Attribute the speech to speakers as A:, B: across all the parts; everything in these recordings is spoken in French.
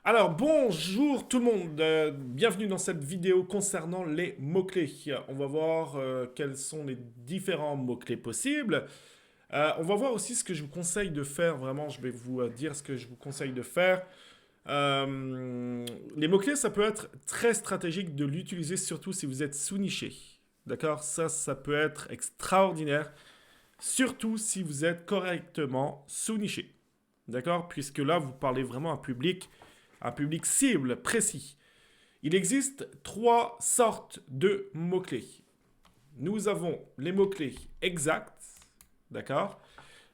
A: Alors, bonjour tout le monde, bienvenue dans cette vidéo concernant les mots-clés. On va voir quels sont les différents mots-clés possibles. On va voir aussi ce que je vous conseille de faire, vraiment, je vais vous dire ce que je vous conseille de faire. Les mots-clés, ça peut être très stratégique de l'utiliser, surtout si vous êtes sous-niché. D'accord? Ça peut être extraordinaire, surtout si vous êtes correctement sous-niché. D'accord? Puisque là, vous parlez vraiment à un public cible précis. Il existe trois sortes de mots-clés. Nous avons les mots-clés exacts, d'accord?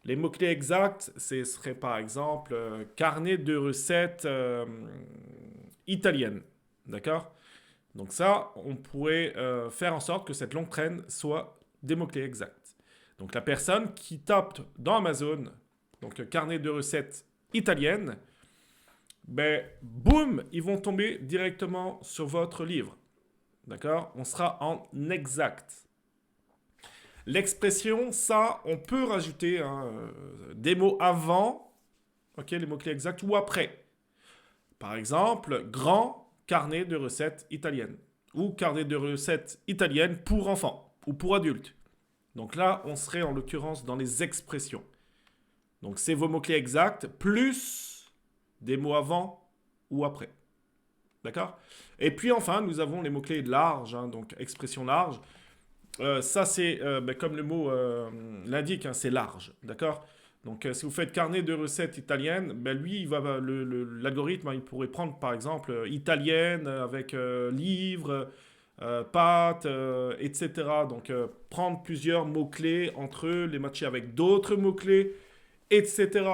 A: Les mots-clés exacts, ce serait par exemple carnet de recettes italiennes, d'accord? Donc ça, on pourrait faire en sorte que cette longue traîne soit des mots-clés exacts. Donc la personne qui tape dans Amazon, donc carnet de recettes italiennes, ben, boum, ils vont tomber directement sur votre livre. D'accord? On sera en exact. L'expression, ça, on peut rajouter des mots avant, ok, les mots-clés exacts, ou après. Par exemple, grand carnet de recettes italiennes. Ou carnet de recettes italiennes pour enfants ou pour adultes. Donc là, on serait en l'occurrence dans les expressions. Donc c'est vos mots-clés exacts, plus des mots avant ou après. D'accord? Et puis enfin, nous avons les mots-clés larges, hein, donc expression large. Ça, c'est ben, comme le mot l'indique, hein, c'est large. D'accord? Donc, si vous faites carnet de recettes italiennes, ben, lui, l'algorithme, hein, il pourrait prendre par exemple italienne avec livre, pâte, etc. Donc, prendre plusieurs mots-clés entre eux, les matcher avec d'autres mots-clés, etc.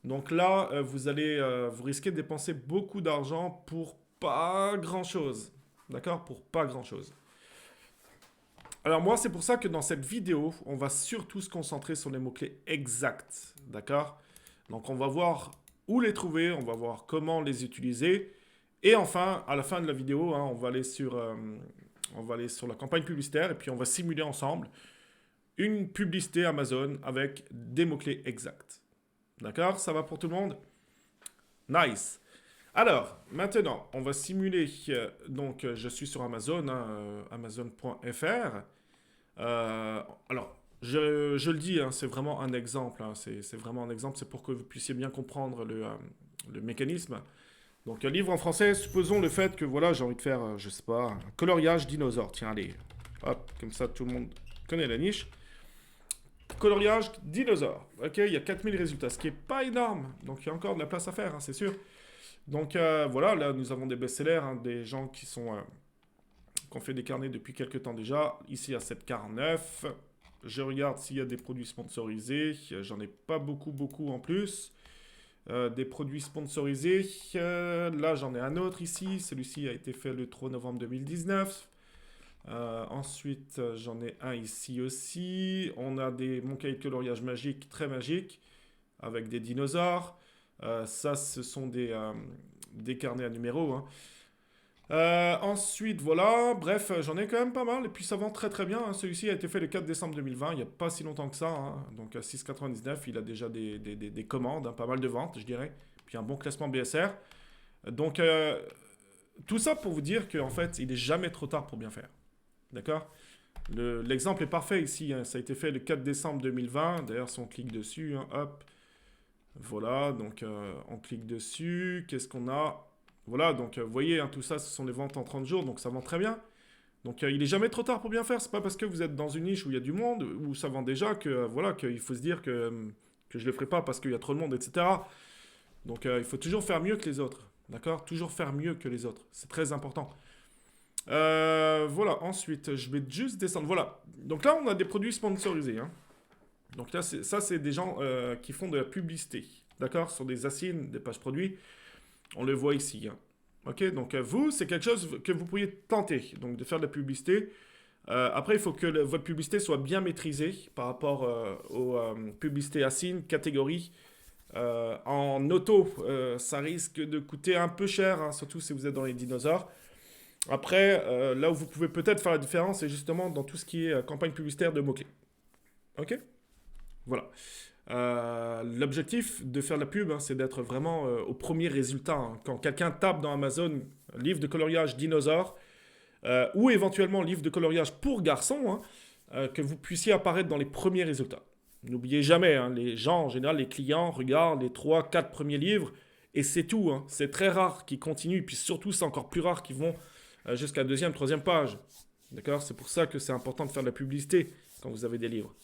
A: Donc là, vous risquez de dépenser beaucoup d'argent pour pas grand-chose. D'accord? Pour pas grand-chose. Alors moi, c'est pour ça que dans cette vidéo, on va surtout se concentrer sur les mots-clés exacts. D'accord? Donc on va voir où les trouver, on va voir comment les utiliser. Et enfin, à la fin de la vidéo, hein, on va aller sur la campagne publicitaire et puis on va simuler ensemble une publicité Amazon avec des mots-clés exacts. D'accord? Ça va pour tout le monde? Nice. Alors, maintenant, on va simuler. Je suis sur Amazon, hein, amazon.fr. Alors, je le dis, hein, c'est vraiment un exemple. Hein, c'est vraiment un exemple, c'est pour que vous puissiez bien comprendre le mécanisme. Donc, un livre en français, supposons le fait que voilà, j'ai envie de faire, je sais pas, un coloriage dinosaure. Tiens, allez, hop, comme ça tout le monde connaît la niche. Coloriage dinosaure. Ok, il y a 4000 résultats, ce qui est pas énorme. Donc, il y a encore de la place à faire, hein, c'est sûr. Donc, voilà, là, nous avons des best-sellers, hein, des gens qui ont fait des carnets depuis quelques temps déjà. Ici, il y a 7,49. Je regarde s'il y a des produits sponsorisés. J'en ai pas beaucoup en plus. Des produits sponsorisés. Là, j'en ai un autre ici. Celui-ci a été fait le 3 novembre 2019. Ensuite, j'en ai un ici aussi. On a mon cahier de coloriage magique, très magique, avec des dinosaures. Ça, ce sont des carnets à numéros, hein. Ensuite, voilà, bref, j'en ai quand même pas mal. Et puis ça vend très bien, hein. Celui-ci a été fait le 4 décembre 2020, il n'y a pas si longtemps que ça, hein. Donc à 6,99, il a déjà des commandes, hein, pas mal de ventes, je dirais. Puis un bon classement BSR. Donc tout ça pour vous dire qu'en fait, il n'est jamais trop tard pour bien faire. D'accord? L'exemple est parfait ici, hein. Ça a été fait le 4 décembre 2020. D'ailleurs, si on clique dessus, hein, hop, voilà, donc on clique dessus. Qu'est-ce qu'on a? Voilà, donc vous voyez, hein, tout ça, ce sont les ventes en 30 jours, donc ça vend très bien. Donc il est jamais trop tard pour bien faire. C'est pas parce que vous êtes dans une niche où il y a du monde, où ça vend déjà, que voilà, qu'il faut se dire que je le ferai pas parce qu'il y a trop de monde, etc. Donc il faut toujours faire mieux que les autres. D'accord? Toujours faire mieux que les autres. C'est très important. Voilà, ensuite, je vais juste descendre. Voilà. Donc là, on a des produits sponsorisés, hein. Donc là, ça, c'est des gens qui font de la publicité. D'accord? Sur des assises, des pages produits. On le voit ici, hein. Ok, donc vous, c'est quelque chose que vous pourriez tenter, donc de faire de la publicité. Après, il faut que votre publicité soit bien maîtrisée par rapport aux publicités assises, catégories. En auto, ça risque de coûter un peu cher, hein, surtout si vous êtes dans les dinosaures. Après, là où vous pouvez peut-être faire la différence, c'est justement dans tout ce qui est campagne publicitaire de mots-clés. Ok? Voilà. L'objectif de faire de la pub, hein, c'est d'être vraiment au premier résultat, hein. Quand quelqu'un tape dans Amazon livre de coloriage dinosaure, ou éventuellement livre de coloriage pour garçons, hein, que vous puissiez apparaître dans les premiers résultats. N'oubliez jamais, hein, les gens, en général, les clients regardent les 3, 4 premiers livres et c'est tout, hein. C'est très rare qu'ils continuent, puis surtout c'est encore plus rare qu'ils vont jusqu'à la deuxième, troisième page. D'accord? C'est pour ça que c'est important de faire de la publicité quand vous avez des livres.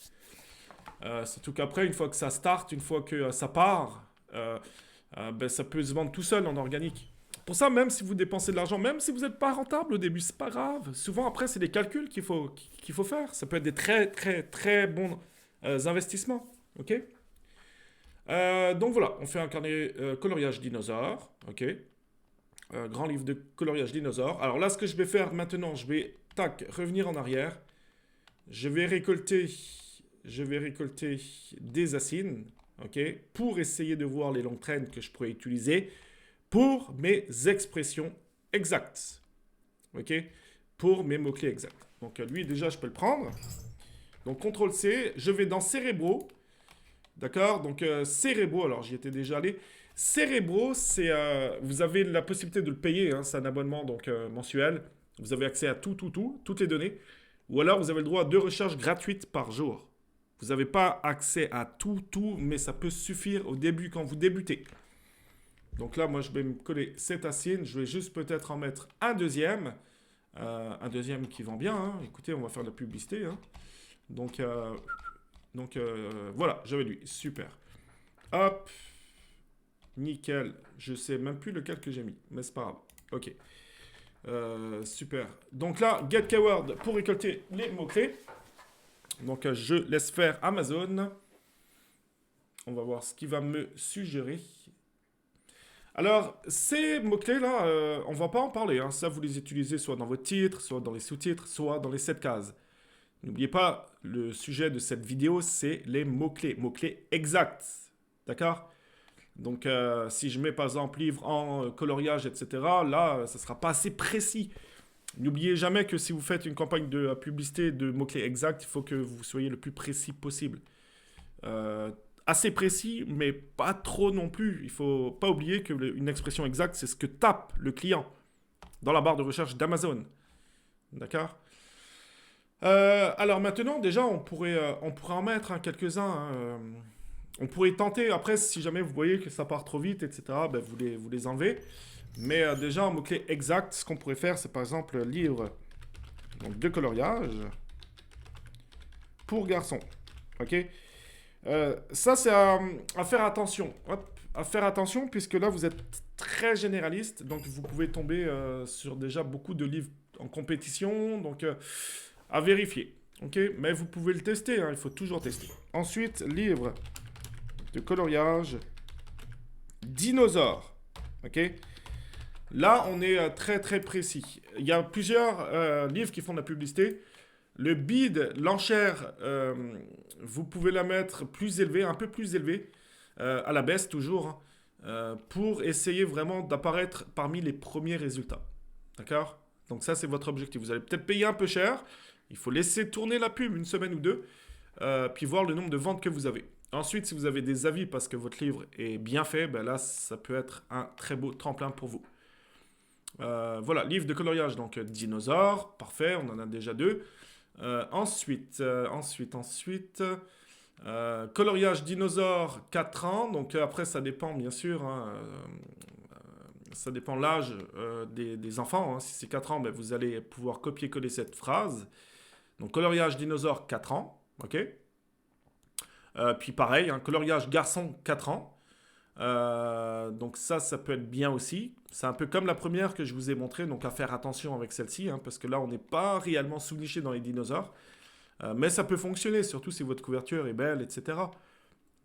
A: Surtout qu'après, une fois que ça start, une fois que ça part, ben, ça peut se vendre tout seul en organique. Pour ça, même si vous dépensez de l'argent, même si vous n'êtes pas rentable au début, c'est pas grave. Souvent, après, c'est des calculs qu'il faut faire. Ça peut être des très, très, très bons investissements. Ok? Donc voilà, on fait un carnet coloriage dinosaure. Ok? Grand livre de coloriage dinosaure. Alors là, ce que je vais faire maintenant, je vais revenir en arrière. Je vais récolter des acines, ok, pour essayer de voir les longues traînes que je pourrais utiliser pour mes expressions exactes, ok, pour mes mots-clés exacts. Donc lui, déjà, je peux le prendre. Donc CTRL-C, je vais dans Cérébro, d'accord, donc Cérébro, alors j'y étais déjà allé. Cérébro, c'est, vous avez la possibilité de le payer, hein, c'est un abonnement donc mensuel. Vous avez accès à toutes les données. Ou alors vous avez le droit à 2 recherches gratuites par jour. Vous n'avez pas accès à tout, mais ça peut suffire au début quand vous débutez. Donc là, moi, je vais me coller cette acine. Je vais juste peut-être en mettre un deuxième qui vend bien, hein. Écoutez, on va faire de la publicité, hein. Donc voilà, j'avais lui. Super. Hop. Nickel. Je sais même plus lequel que j'ai mis, mais c'est pas grave. Ok. Super. Donc là, get keyword pour récolter les mots-clés. Donc je laisse faire Amazon. On va voir ce qu'il va me suggérer. Alors, ces mots-clés-là, on ne va pas en parler, hein. Ça, vous les utilisez soit dans votre titre, soit dans les sous-titres, soit dans les 7 cases. N'oubliez pas, le sujet de cette vidéo, c'est les mots-clés. Mots-clés exacts. D'accord? Donc, si je mets par exemple livre en coloriage, etc., là, ça ne sera pas assez précis. N'oubliez jamais que si vous faites une campagne de publicité de mots-clés exacts, il faut que vous soyez le plus précis possible. Assez précis, mais pas trop non plus. Il ne faut pas oublier qu'une expression exacte, c'est ce que tape le client dans la barre de recherche d'Amazon. D'accord? Alors maintenant, déjà, on pourrait en mettre, hein, quelques-uns, hein. On pourrait tenter, après, si jamais vous voyez que ça part trop vite, etc., ben vous les enlevez. Mais déjà, en mot-clé exact, ce qu'on pourrait faire, c'est par exemple livre donc, de coloriage pour garçons. Ok? Ça, c'est à faire attention. Hop, à faire attention, puisque là, vous êtes très généraliste. Donc, vous pouvez tomber sur déjà beaucoup de livres en compétition. Donc, à vérifier. Ok? Mais vous pouvez le tester, hein, il faut toujours tester. Ensuite, livre de coloriage dinosaure. Ok? Là, on est très très précis. Il y a plusieurs livres qui font de la publicité. Le bid, l'enchère, vous pouvez la mettre plus élevée, un peu plus élevée, à la baisse toujours, hein, pour essayer vraiment d'apparaître parmi les premiers résultats. D'accord? Donc ça, c'est votre objectif. Vous allez peut-être payer un peu cher. Il faut laisser tourner la pub une semaine ou deux, puis voir le nombre de ventes que vous avez. Ensuite, si vous avez des avis parce que votre livre est bien fait, ben là, ça peut être un très beau tremplin pour vous. Voilà, livre de coloriage, donc dinosaure, parfait, on en a déjà 2. Ensuite, coloriage dinosaure 4 ans, donc après ça dépend bien sûr, hein, ça dépend l'âge des enfants, hein. Si c'est 4 ans, ben, vous allez pouvoir copier-coller cette phrase. Donc coloriage dinosaure 4 ans, ok. Puis pareil, hein, coloriage garçon 4 ans. Donc ça peut être bien aussi. C'est un peu comme la première que je vous ai montré, donc à faire attention avec celle-ci, hein, parce que là on n'est pas réellement sous-niché dans les dinosaures. Mais ça peut fonctionner, surtout si votre couverture est belle, etc.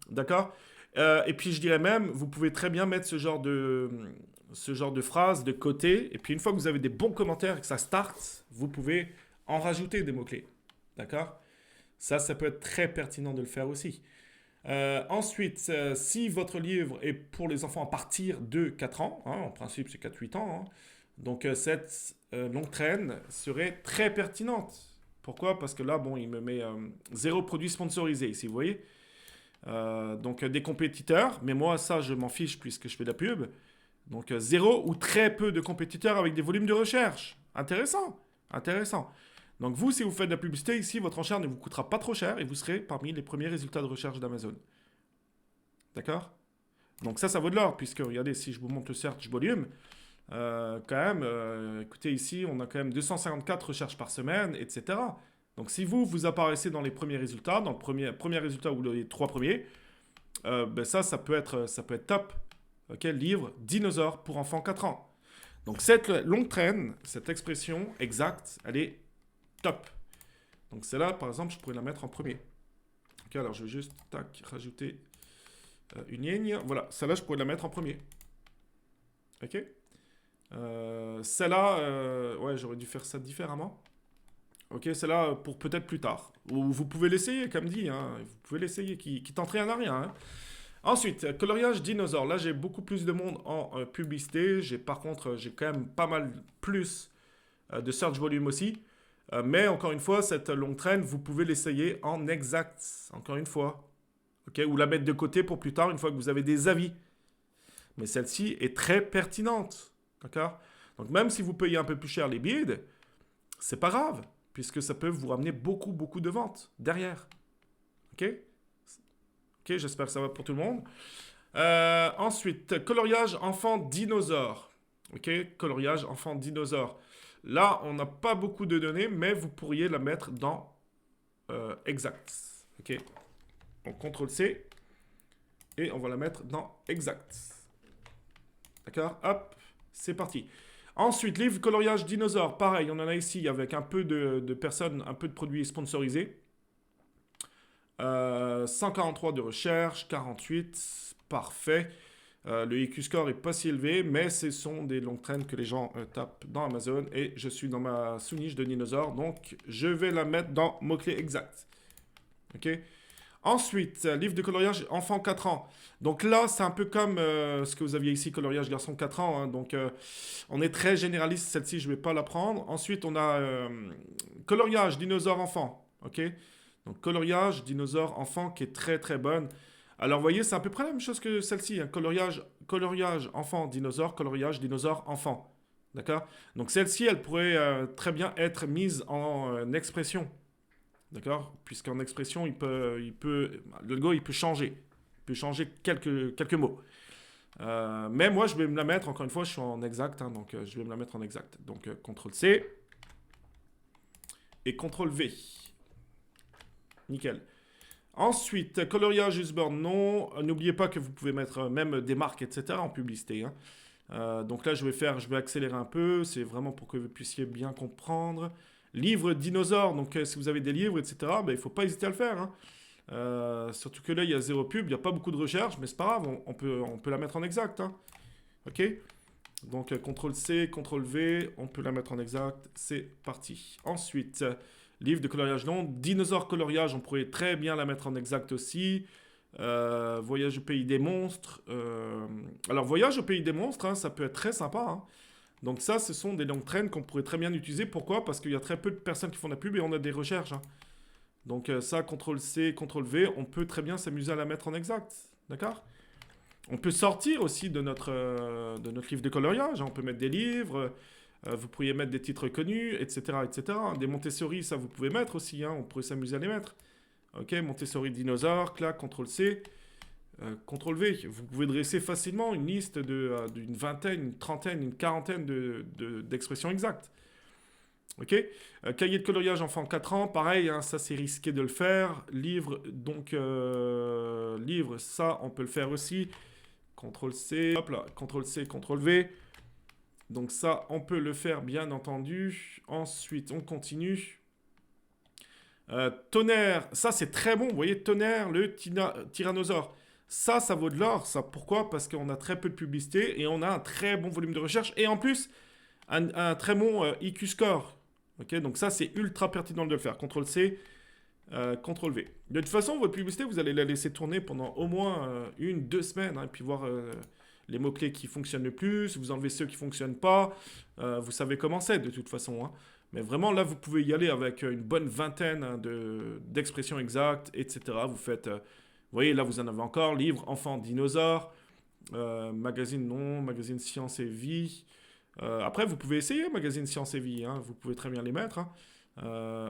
A: D'accord? Et puis je dirais même, vous pouvez très bien mettre ce genre de phrase de côté, et puis une fois que vous avez des bons commentaires et que ça start, vous pouvez en rajouter des mots-clés. D'accord? Ça peut être très pertinent de le faire aussi. Ensuite, si votre livre est pour les enfants à partir de 4 ans, hein, en principe c'est 4-8 ans, hein, donc cette longue traîne serait très pertinente. Pourquoi? Parce que là, bon, il me met 0 produit sponsorisé ici, vous voyez. Donc des compétiteurs, mais moi ça je m'en fiche puisque je fais de la pub. Donc zéro ou très peu de compétiteurs avec des volumes de recherche. Intéressant, intéressant. Donc vous, si vous faites de la publicité ici, votre enchère ne vous coûtera pas trop cher et vous serez parmi les premiers résultats de recherche d'Amazon. D'accord? Donc ça vaut de l'or, puisque regardez, si je vous montre le search volume, quand même, écoutez ici, on a quand même 254 recherches par semaine, etc. Donc si vous apparaissez dans les premiers résultats, dans le premier résultat ou les 3 premiers, ben ça peut être top. Ok, livre dinosaure pour enfants 4 ans. Donc cette longue traîne, cette expression exacte, elle est top. Donc celle-là, par exemple, je pourrais la mettre en premier. Ok, alors je vais juste rajouter une ligne. Voilà, celle-là, je pourrais la mettre en premier. Ok. Celle-là, ouais, j'aurais dû faire ça différemment. Ok, celle-là pour peut-être plus tard. Ou vous pouvez l'essayer, comme dit. Hein. Vous pouvez l'essayer, qui tente rien à rien. Hein. Ensuite, coloriage dinosaure. Là, j'ai beaucoup plus de monde en publicité. Par contre, j'ai quand même pas mal plus de search volume aussi. Mais encore une fois, cette longue traîne, vous pouvez l'essayer en exact. Encore une fois. Ok, ou la mettre de côté pour plus tard, une fois que vous avez des avis. Mais celle-ci est très pertinente. D'accord? Donc même si vous payez un peu plus cher les bids, c'est pas grave, puisque ça peut vous ramener beaucoup, beaucoup de ventes derrière. Ok? Ok, j'espère que ça va pour tout le monde. Ensuite, coloriage enfant dinosaure. Ok, coloriage enfant dinosaure. Là, on n'a pas beaucoup de données, mais vous pourriez la mettre dans exact. Ok, donc CTRL-C, et on va la mettre dans exact. D'accord? Hop, c'est parti. Ensuite, livre coloriage dinosaure. Pareil, on en a ici avec un peu de personnes, un peu de produits sponsorisés. 143 de recherche, 48, parfait. Le IQ score est pas si élevé, mais ce sont des longues traînes que les gens tapent dans Amazon. Et je suis dans ma sous-niche de dinosaure, donc je vais la mettre dans mot-clé exact. Ok? Ensuite, livre de coloriage enfant 4 ans. Donc là, c'est un peu comme ce que vous aviez ici, coloriage garçon 4 ans. Hein. Donc on est très généraliste, celle-ci, je ne vais pas la prendre. Ensuite, on a coloriage dinosaure enfant. Ok? Donc coloriage dinosaure enfant qui est très très bonne. Alors vous voyez, c'est à peu près la même chose que celle-ci. Hein. Coloriage enfant dinosaure, coloriage dinosaure enfant. D'accord? Donc celle-ci, elle pourrait très bien être mise en expression. D'accord? Puisqu'en expression, le logo, il peut changer. Il peut changer quelques mots. Mais moi, je vais me la mettre, encore une fois, je suis en exact, hein, donc je vais me la mettre en exact. Donc, CTRL-C et CTRL-V. Nickel. Ensuite, coloriage Usborne, non. N'oubliez pas que vous pouvez mettre même des marques, etc. en publicité. Hein. Donc là, je vais accélérer un peu. C'est vraiment pour que vous puissiez bien comprendre. Livre dinosaure, donc si vous avez des livres, etc., ben, il ne faut pas hésiter à le faire. Hein. Surtout que là, il y a zéro pub, il n'y a pas beaucoup de recherche, mais c'est pas grave, on peut la mettre en exact. Hein. Ok? Donc CTRL-C, CTRL-V, on peut la mettre en exact, c'est parti. Ensuite, livre de coloriage long, dinosaure coloriage, on pourrait très bien la mettre en exact aussi. Voyage au pays des monstres. Alors, voyage au pays des monstres, hein, ça peut être très sympa. Hein. Donc ça, ce sont des longues traînes qu'on pourrait très bien utiliser. Pourquoi? Parce qu'il y a très peu de personnes qui font de la pub et on a des recherches. Hein. Donc ça, CTRL-C, CTRL-V, on peut très bien s'amuser à la mettre en exact. D'accord? On peut sortir aussi de notre livre de coloriage. Hein. On peut mettre des livres, vous pourriez mettre des titres connus, etc. etc. Des Montessori, ça vous pouvez mettre aussi. Hein. On pourrait s'amuser à les mettre. Ok, Montessori dinosaure, clac, CTRL-C. CTRL-V, vous pouvez dresser facilement une liste d'une vingtaine, une trentaine, une quarantaine d'expressions exactes. Ok. Cahier de coloriage enfant 4 ans, pareil, hein, ça c'est risqué de le faire. Livre, donc livre, ça on peut le faire aussi. CTRL-C, hop là, CTRL-C, CTRL-V. Donc ça on peut le faire bien entendu. Ensuite on continue. Tonnerre, ça c'est très bon, vous voyez, Tonnerre, le tyrannosaure. Ça vaut de l'or. Ça, pourquoi? Parce qu'on a très peu de publicité et on a un très bon volume de recherche. Et en plus, un très bon IQ score. Okay, donc ça, c'est ultra pertinent de le faire. CTRL-C, CTRL-V. De toute façon, votre publicité, vous allez la laisser tourner pendant au moins 1-2 semaines. Hein, et puis voir les mots-clés qui fonctionnent le plus. Vous enlevez ceux qui ne fonctionnent pas. Vous savez comment c'est de toute façon. Hein. Mais vraiment, là, vous pouvez y aller avec une bonne vingtaine hein, d'expressions exactes, etc. voyez, là, vous en avez encore. Livre, enfant, dinosaure. Magazine, non. Magazine, science et vie. Après, vous pouvez essayer, magazine, science et vie. Hein, vous pouvez très bien les mettre. Hein.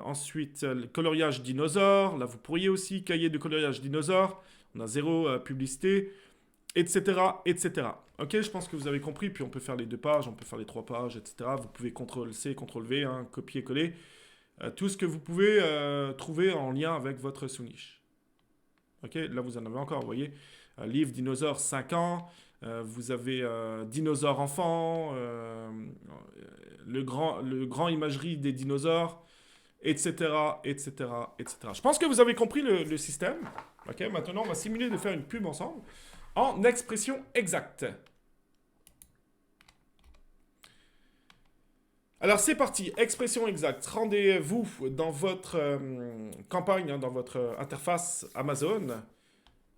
A: Ensuite, le coloriage dinosaure. Là, vous pourriez aussi cahier de coloriage dinosaure. On a zéro publicité, etc., etc. Ok, je pense que vous avez compris. Puis on peut faire les 2 pages, on peut faire les 3 pages, etc. Vous pouvez CTRL-C, CTRL-V, hein, copier-coller. Tout ce que vous pouvez trouver en lien avec votre sous-niche. Ok, là vous en avez encore, vous voyez. Livre dinosaure 5 ans. Vous avez dinosaure enfant. Le grand imagerie des dinosaures. Etc., etc., etc. Je pense que vous avez compris le système. Ok, maintenant on va simuler de faire une pub ensemble en expression exacte. Alors c'est parti, expression exacte. Rendez-vous dans votre campagne, hein, dans votre interface Amazon.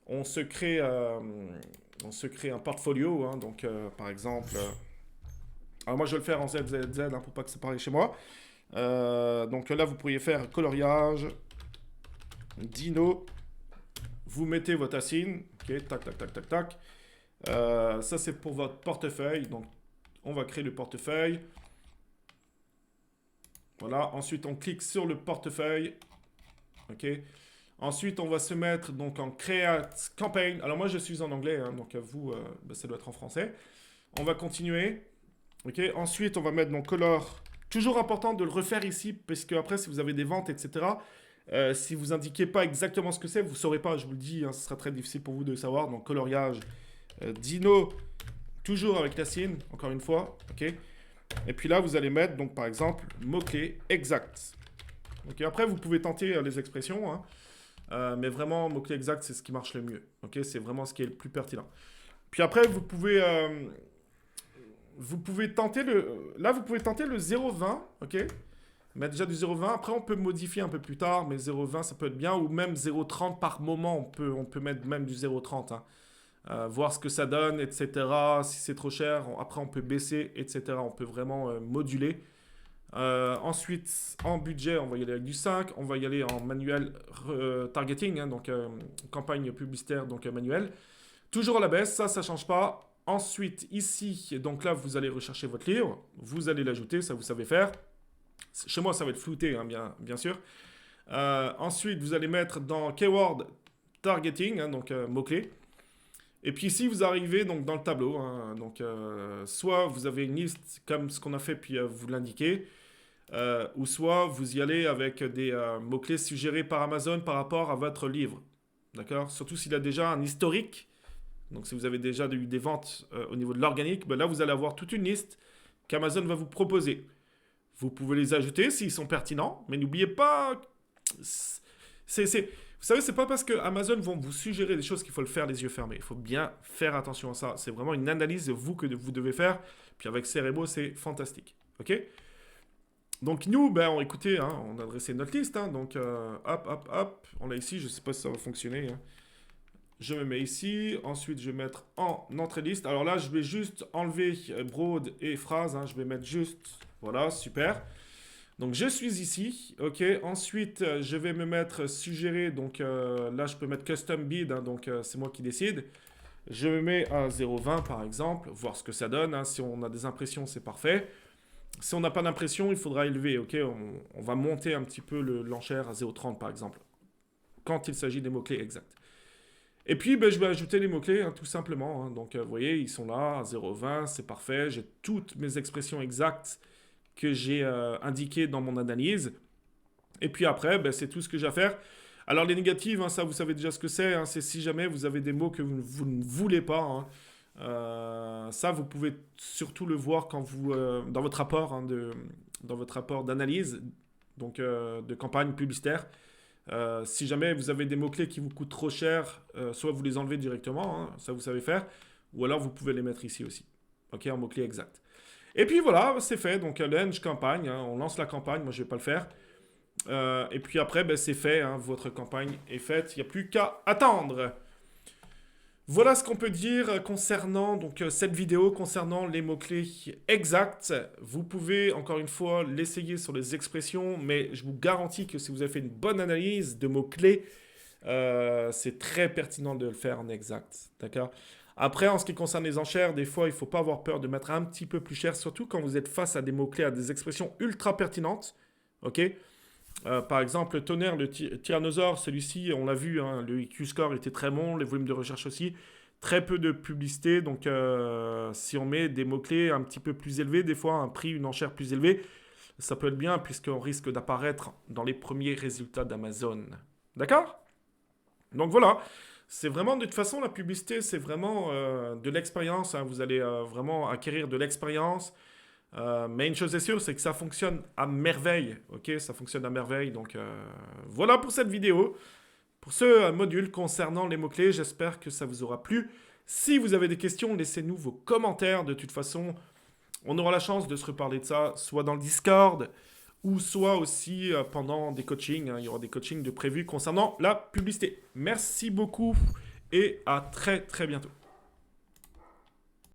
A: On se crée un portfolio. Hein, donc par exemple, alors moi je vais le faire en ZZZ hein, pour pas que ça paraisse chez moi. Donc là vous pourriez faire coloriage, dino. Vous mettez votre assigne. Ok, tac, tac, tac, tac, tac. Ça c'est pour votre portefeuille. Donc on va créer le portefeuille. Voilà, ensuite on clique sur le portefeuille. Ok. Ensuite on va se mettre donc en Create Campaign. Alors moi je suis en anglais, hein, donc vous, ça doit être en français. On va continuer. Ok. Ensuite on va mettre donc Color. Toujours important de le refaire ici, parce que après si vous avez des ventes, etc., si vous indiquez pas exactement ce que c'est, vous ne saurez pas, je vous le dis, hein, ce sera très difficile pour vous de savoir. Donc coloriage, dino, toujours avec la signe, encore une fois. Ok. Et puis là, vous allez mettre, donc par exemple, mot-clé exact. Ok, après, vous pouvez tenter les expressions, hein, mais vraiment, mot-clé exact, c'est ce qui marche le mieux. Ok, c'est vraiment ce qui est le plus pertinent. Puis après, vous pouvez tenter là, vous pouvez tenter le 0,20, ok, mettre déjà du 0,20. Après, on peut modifier un peu plus tard, mais 0,20, ça peut être bien, ou même 0,30 par moment, on peut mettre même du 0,30, hein. Voir ce que ça donne, etc. Si c'est trop cher, après on peut baisser, etc. On peut vraiment moduler. Ensuite, en budget, on va y aller avec du 5. On va y aller en manuel targeting, hein, donc campagne publicitaire, donc manuel. Toujours à la baisse, ça ne change pas. Ensuite, ici, donc là, vous allez rechercher votre livre. Vous allez l'ajouter, ça vous savez faire. Chez moi, ça va être flouté, hein, bien sûr. Ensuite, vous allez mettre dans keyword targeting, hein, donc mots-clés. Et puis ici, vous arrivez donc dans le tableau. Hein, donc, soit vous avez une liste comme ce qu'on a fait, puis vous l'indiquez. Ou soit vous y allez avec des mots-clés suggérés par Amazon par rapport à votre livre. D'accord? Surtout s'il a déjà un historique. Donc, si vous avez déjà eu des ventes au niveau de l'organique, ben là, vous allez avoir toute une liste qu'Amazon va vous proposer. Vous pouvez les ajouter s'ils sont pertinents. Mais n'oubliez pas... Vous savez, c'est pas parce que Amazon vont vous suggérer des choses qu'il faut le faire les yeux fermés. Il faut bien faire attention à ça. C'est vraiment une analyse de vous que vous devez faire. Puis avec Cerebro, c'est fantastique. Ok? Donc nous, ben, écoutez, hein, on a dressé notre liste. Hein, donc hop, hop, hop. On l'a ici. Je ne sais pas si ça va fonctionner. Hein. Je me mets ici. Ensuite, je vais mettre en entrée liste. Alors là, je vais juste enlever broad et phrase. Hein, je vais mettre juste... Voilà, super. Donc, je suis ici, ok. Ensuite, je vais me mettre suggéré. Donc, là, je peux mettre custom bid. Hein, donc, c'est moi qui décide. Je me mets à 0,20 par exemple, voir ce que ça donne. Hein. Si on a des impressions, c'est parfait. Si on n'a pas d'impression, il faudra élever, ok. On va monter un petit peu l'enchère à 0,30 par exemple, quand il s'agit des mots-clés exacts. Et puis, ben, je vais ajouter les mots-clés, hein, tout simplement. Hein. Donc, vous voyez, ils sont là, à 0,20, c'est parfait. J'ai toutes mes expressions exactes que j'ai indiqué dans mon analyse. Et puis après, ben, c'est tout ce que j'ai à faire. Alors les négatives, hein, ça vous savez déjà ce que c'est. Hein, c'est si jamais vous avez des mots que vous ne voulez pas. Hein, ça, vous pouvez surtout le voir quand vous, dans votre rapport, hein, dans votre rapport d'analyse, donc de campagne publicitaire. Si jamais vous avez des mots-clés qui vous coûtent trop cher, soit vous les enlevez directement, hein, ça vous savez faire, ou alors vous pouvez les mettre ici aussi. Ok, en mots-clés exacts. Et puis voilà, c'est fait. Donc, launch campagne. Hein, on lance la campagne. Moi, je ne vais pas le faire. Et puis après, ben, c'est fait. Hein, votre campagne est faite. Il n'y a plus qu'à attendre. Voilà ce qu'on peut dire concernant donc, cette vidéo, concernant les mots-clés exacts. Vous pouvez, encore une fois, l'essayer sur les expressions. Mais je vous garantis que si vous avez fait une bonne analyse de mots-clés, c'est très pertinent de le faire en exact. D'accord? Après, en ce qui concerne les enchères, des fois, il ne faut pas avoir peur de mettre un petit peu plus cher, surtout quand vous êtes face à des mots-clés, à des expressions ultra pertinentes. Ok? Par exemple, le tonnerre, le tyrannosaure, celui-ci, on l'a vu, hein, le IQ score était très bon, les volumes de recherche aussi. Très peu de publicité, donc si on met des mots-clés un petit peu plus élevés, des fois un prix, une enchère plus élevée, ça peut être bien puisqu'on risque d'apparaître dans les premiers résultats d'Amazon. D'accord? Donc voilà, c'est vraiment de toute façon la publicité, c'est vraiment de l'expérience, hein. Vous allez vraiment acquérir de l'expérience. Mais une chose est sûre, c'est que ça fonctionne à merveille. Ok, ça fonctionne à merveille. Donc voilà pour cette vidéo. Pour ce module concernant les mots-clés, j'espère que ça vous aura plu. Si vous avez des questions, laissez-nous vos commentaires. De toute façon, on aura la chance de se reparler de ça, soit dans le Discord, ou soit aussi pendant des coachings, hein. Il y aura des coachings de prévus concernant la publicité. Merci beaucoup et à très très bientôt.